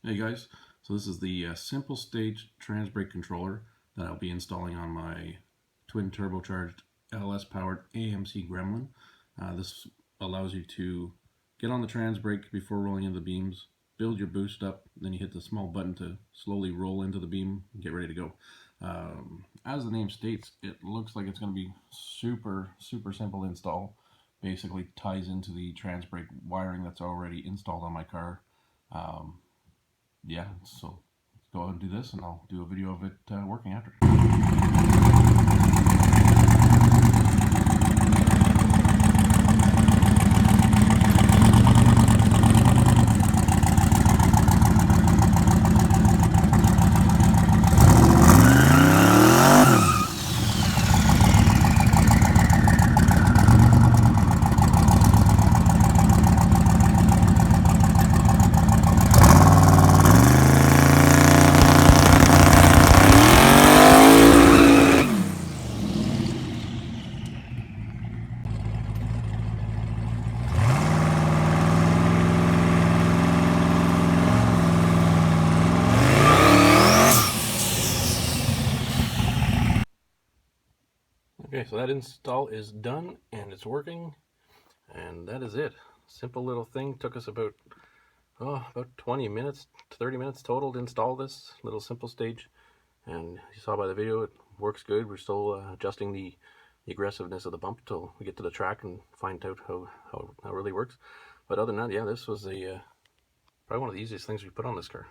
Hey guys, so this is the simple stage Transbrake controller that I'll be installing on my twin turbocharged LS powered AMC Gremlin. This allows you to get on the Transbrake before rolling into the beams, build your boost up, then you hit the small button to slowly roll into the beam and get ready to go. As the name states, it looks like it's going to be super simple install. Basically ties into the Transbrake wiring that's already installed on my car. Yeah, so let's go ahead and do this, and I'll do a video of it working after. Okay, so that install is done and it's working, and that is it. Simple little thing. Took us about 20 minutes, 30 minutes total to install this little simple stage. And you saw by the video, it works good. We're still adjusting the aggressiveness of the bump till we get to the track and find out how it really works. But other than that, yeah, this was probably one of the easiest things we put on this car.